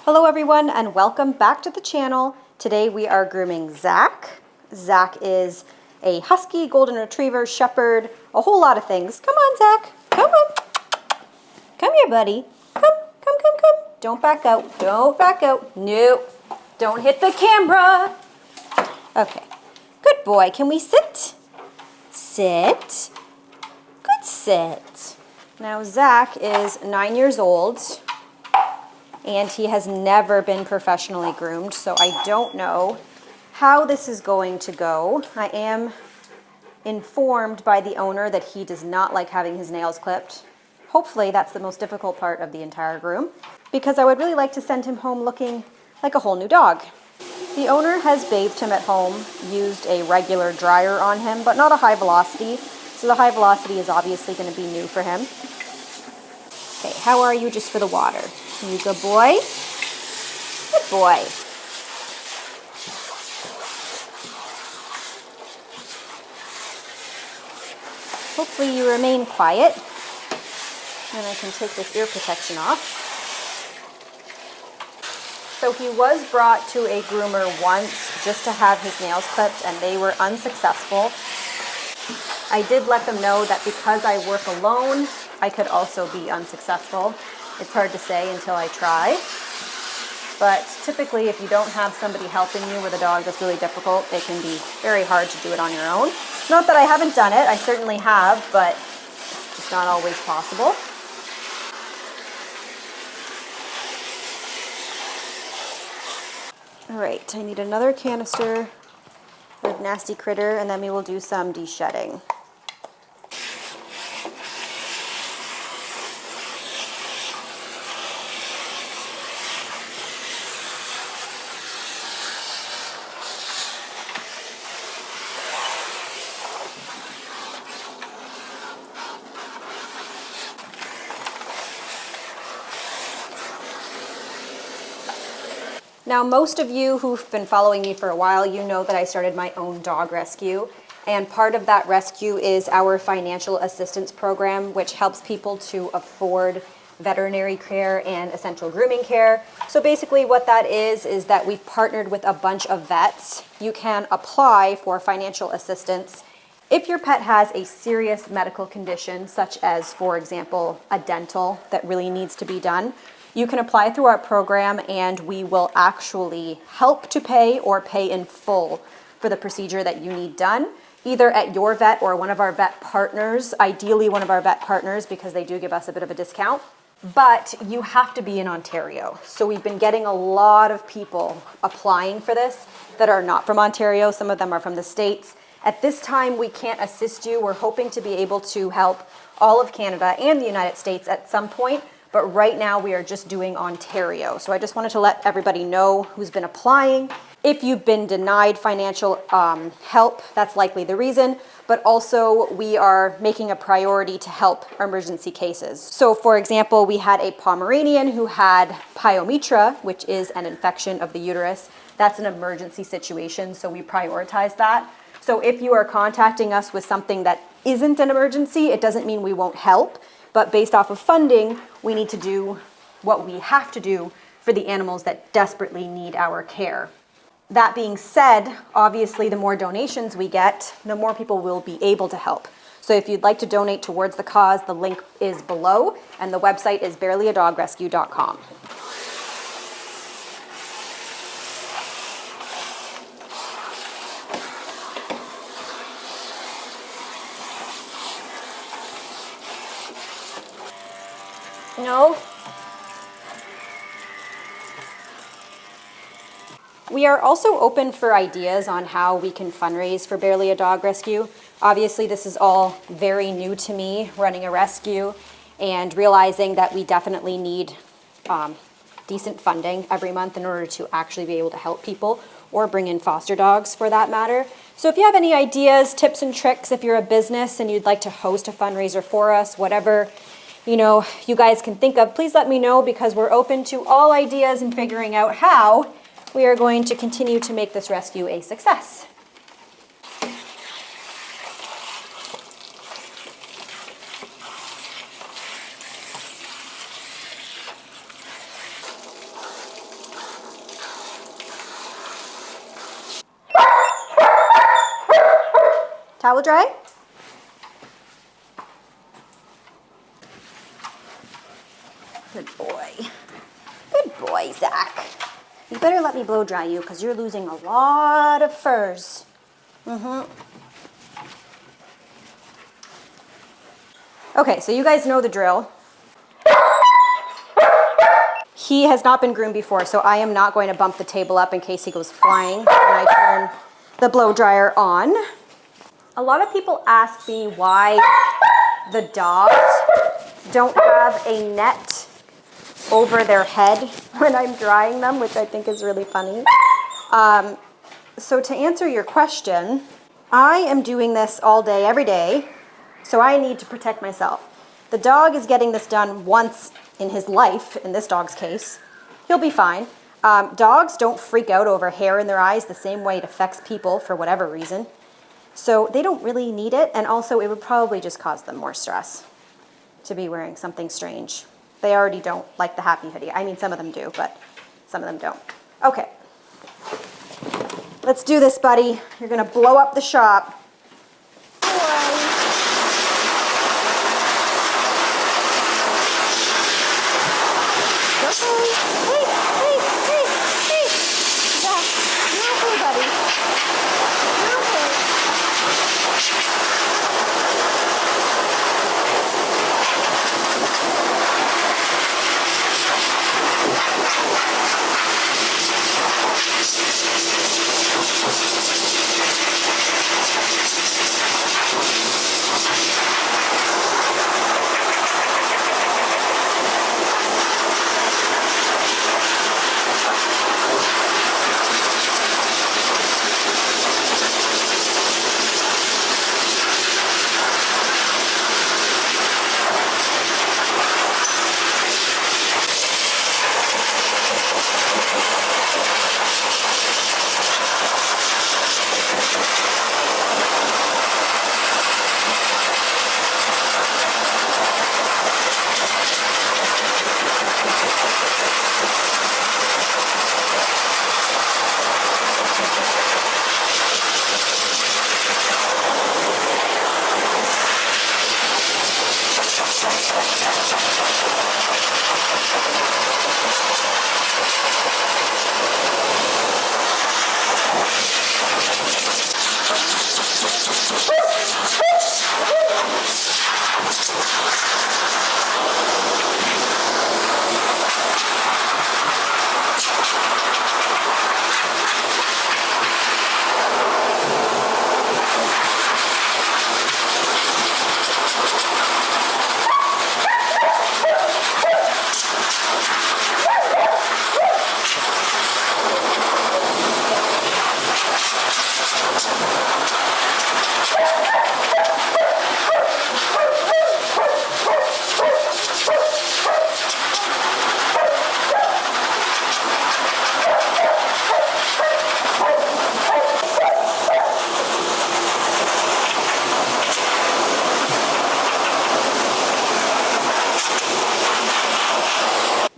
Hello everyone and welcome back to the channel. Today we are grooming Zach. Zach is a Husky, Golden Retriever, Shepherd, a whole lot of things. Come on Zach, come on. Come here buddy, come. Don't back out, don't back out. No, don't hit the camera. Okay, good boy, can we sit? Sit, good sit. Now Zach is 9 years old. And he has never been professionally groomed, so I don't know how this is going to go. I am informed by the owner that he does not like having his nails clipped. Hopefully that's the most difficult part of the entire groom, because I would really like to send him home looking like a whole new dog. The owner has bathed him at home, used a regular dryer on him, but not a high velocity, so the high velocity is obviously going to be new for him. Okay, how are you just for the water? You good boy? Good boy. Hopefully you remain quiet. And I can take this ear protection off. So he was brought to a groomer once just to have his nails clipped, and they were unsuccessful. I did let them know that because I work alone, I could also be unsuccessful. It's hard to say until I try. But typically, if you don't have somebody helping you with a dog that's really difficult, it can be very hard to do it on your own. Not that I haven't done it, I certainly have, but it's just not always possible. All right, I need another canister with Nasty Critter, and then we will do some de-shedding. Now, most of you who've been following me for a while, you know that I started my own dog rescue. And part of that rescue is our financial assistance program, which helps people to afford veterinary care and essential grooming care. So basically what that is that we've partnered with a bunch of vets. You can apply for financial assistance if your pet has a serious medical condition, such as, for example, a dental that really needs to be done. You can apply through our program and we will actually help to pay or pay in full for the procedure that you need done, either at your vet or one of our vet partners, ideally one of our vet partners because they do give us a bit of a discount. But you have to be in Ontario. So we've been getting a lot of people applying for this that are not from Ontario. Some of them are from the States. At this time, we can't assist you. We're hoping to be able to help all of Canada and the United States at some point. But right now we are just doing Ontario. So I just wanted to let everybody know who's been applying. If you've been denied financial help, that's likely the reason. But also we are making a priority to help emergency cases. So for example, we had a Pomeranian who had pyometra, which is an infection of the uterus. That's an emergency situation, so we prioritize that. So if you are contacting us with something that isn't an emergency, it doesn't mean we won't help. But based off of funding, we need to do what we have to do for the animals that desperately need our care. That being said, obviously the more donations we get, the more people will be able to help. So if you'd like to donate towards the cause, the link is below, and the website is barelyadogrescue.com. No. We are also open for ideas on how we can fundraise for Barely a Dog Rescue. Obviously, this is all very new to me, running a rescue, and realizing that we definitely need decent funding every month in order to actually be able to help people or bring in foster dogs for that matter. So if you have any ideas, tips and tricks, if you're a business and you'd like to host a fundraiser for us, whatever you guys can think of, please let me know, because we're open to all ideas and figuring out how we are going to continue to make this rescue a success. towel dry? Good boy. Good boy, Zach. You better let me blow dry you because you're losing a lot of furs. Okay, so you guys know the drill. He has not been groomed before, so I am not going to bump the table up in case he goes flying when I turn the blow dryer on. A lot of people ask me why the dogs don't have a net over their head when I'm drying them, which I think is really funny. So to answer your question, I am doing this all day, every day, so I need to protect myself. The dog is getting this done once in his life, in this dog's case. He'll be fine. Dogs don't freak out over hair in their eyes the same way it affects people for whatever reason. So they don't really need it, and also it would probably just cause them more stress to be wearing something strange. They already don't like the happy hoodie. I mean, some of them do, but some of them don't. Okay. Let's do this, buddy. You're gonna blow up the shop.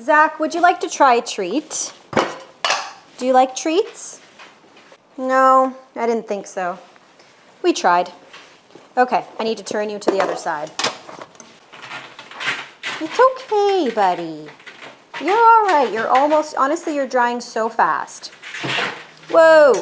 Zach, would you like to try a treat? Do you like treats? No, I didn't think so. We tried. Okay, I need to turn you to the other side. It's okay, buddy. You're all right. You're almost, honestly, you're drying so fast. Whoa.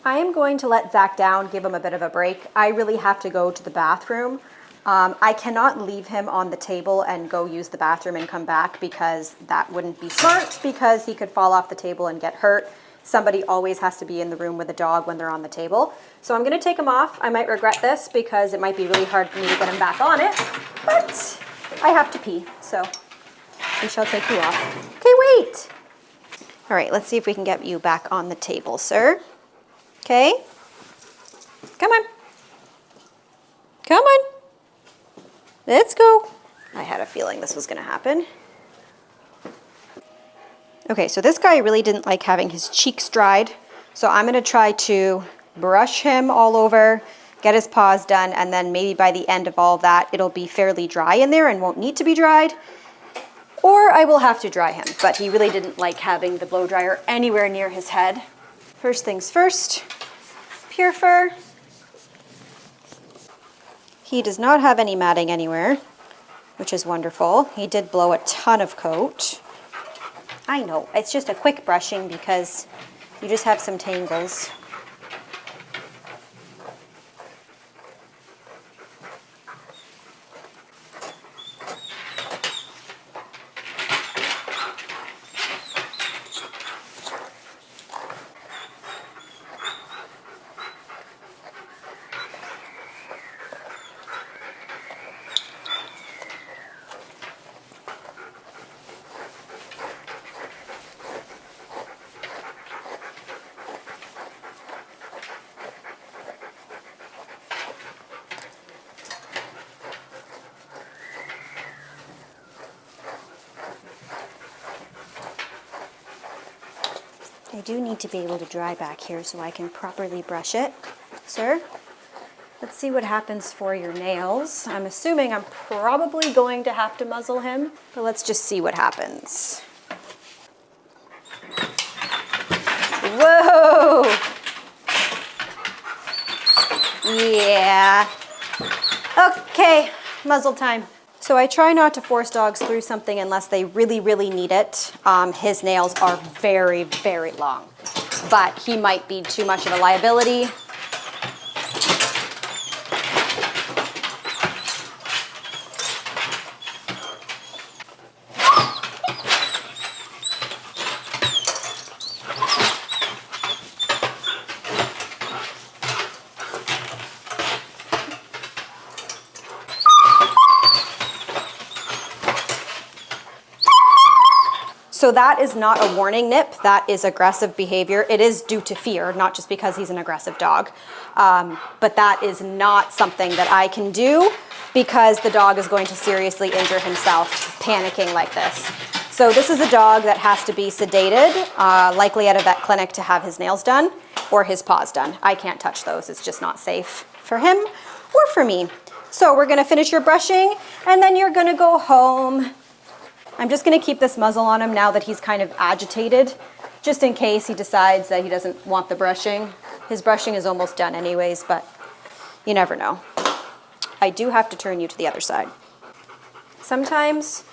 I am going to let Zach down, give him a bit of a break. I really have to go to the bathroom. I cannot leave him on the table and go use the bathroom and come back because that wouldn't be smart because he could fall off the table and get hurt. Somebody always has to be in the room with a dog when they're on the table. So I'm gonna take him off. I might regret this because it might be really hard for me to get him back on it, but I have to pee, so we shall take you off. Okay, wait. All right, let's see if we can get you back on the table, sir. Okay, come on. Come on. Let's go. I had a feeling this was gonna happen. Okay, so this guy really didn't like having his cheeks dried. So I'm gonna try to brush him all over, get his paws done, and then maybe by the end of all of that, it'll be fairly dry in there and won't need to be dried. Or I will have to dry him, but he really didn't like having the blow dryer anywhere near his head. First things first, pure fur. He does not have any matting anywhere, which is wonderful. He did blow a ton of coat. I know, it's just a quick brushing because you just have some tangles. I do need to be able to dry back here so I can properly brush it. Sir, let's see what happens for your nails. I'm assuming I'm probably going to have to muzzle him, but let's just see what happens. Whoa! Yeah. Okay, muzzle time. So I try not to force dogs through something unless they really, really need it. His nails are very, very long, but he might be too much of a liability. So that is not a warning nip, that is aggressive behavior. It is due to fear, not just because he's an aggressive dog. But that is not something that I can do because the dog is going to seriously injure himself panicking like this. So this is a dog that has to be sedated, likely at a vet clinic to have his nails done or his paws done. I can't touch those, it's just not safe for him or for me. So we're gonna finish your brushing and then you're gonna go home. I'm just gonna keep this muzzle on him now that he's kind of agitated, just in case he decides that he doesn't want the brushing. His brushing is almost done anyways, but you never know. I do have to turn you to the other side. Sometimes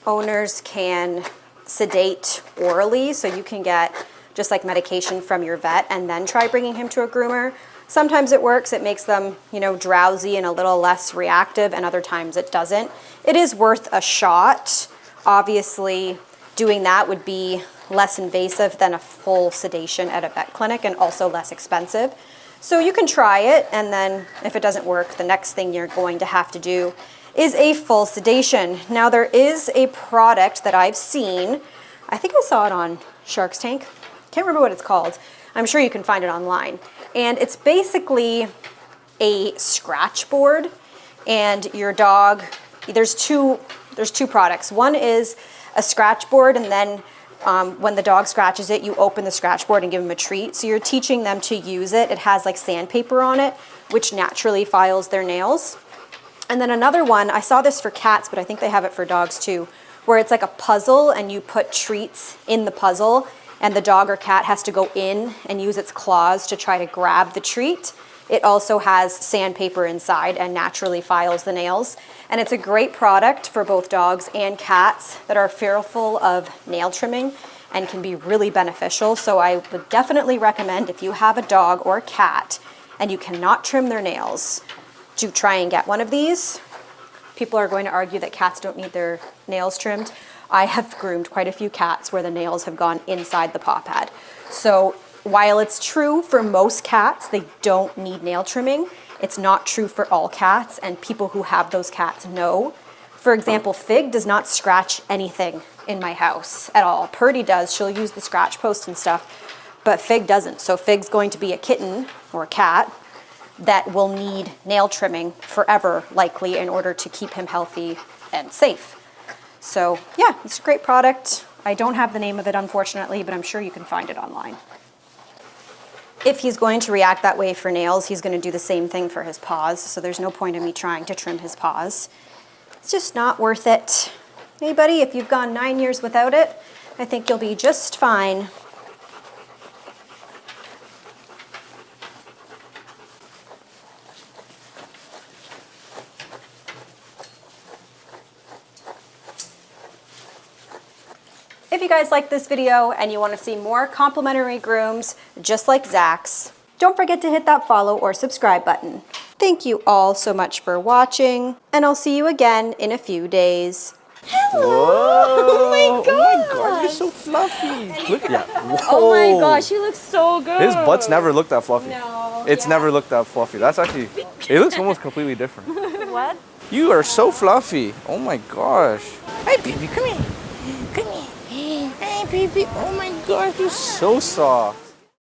owners can sedate orally, so you can get just like medication from your vet and then try bringing him to a groomer. Sometimes it works, it makes them, drowsy and a little less reactive, and other times it doesn't. It is worth a shot. Obviously, doing that would be less invasive than a full sedation at a vet clinic and also less expensive. So you can try it, and then if it doesn't work, the next thing you're going to have to do is a full sedation. Now there is a product that I've seen, I think I saw it on Shark's Tank, can't remember what it's called. I'm sure you can find it online. And it's basically a scratch board, and your dog, there's two products. One is a scratch board, and then when the dog scratches it, you open the scratch board and give them a treat. So you're teaching them to use it. It has like sandpaper on it, which naturally files their nails. And then another one, I saw this for cats, but I think they have it for dogs too, where it's like a puzzle and you put treats in the puzzle and the dog or cat has to go in and use its claws to try to grab the treat. It also has sandpaper inside and naturally files the nails. And it's a great product for both dogs and cats that are fearful of nail trimming and can be really beneficial. So I would definitely recommend, if you have a dog or a cat and you cannot trim their nails, to try and get one of these. People are going to argue that cats don't need their nails trimmed. I have groomed quite a few cats where the nails have gone inside the paw pad. So while it's true for most cats, they don't need nail trimming, it's not true for all cats, and people who have those cats know. For example, Fig does not scratch anything in my house at all. Purdy does, she'll use the scratch post and stuff, but Fig doesn't. So Fig's going to be a kitten or a cat that will need nail trimming forever, likely, in order to keep him healthy and safe. So yeah, it's a great product. I don't have the name of it, unfortunately, but I'm sure you can find it online. If he's going to react that way for nails, he's going to do the same thing for his paws, so there's no point in me trying to trim his paws. It's just not worth it. Hey buddy, if you've gone 9 years without it, I think you'll be just fine. If you guys like this video and you want to see more complimentary grooms just like Zach's, don't forget to hit that follow or subscribe button. Thank you all so much for watching, and I'll see you again in a few days. Hello! Oh my god! Oh my god, you're so fluffy! Look at that. Whoa. Oh my gosh, he looks so good. His butt's never looked that fluffy. No. It's never looked that fluffy. That's actually, it looks almost completely different. What? You are so fluffy. Oh my gosh. Hi baby, come here. Come here. Hey baby. Oh my gosh, you're so soft.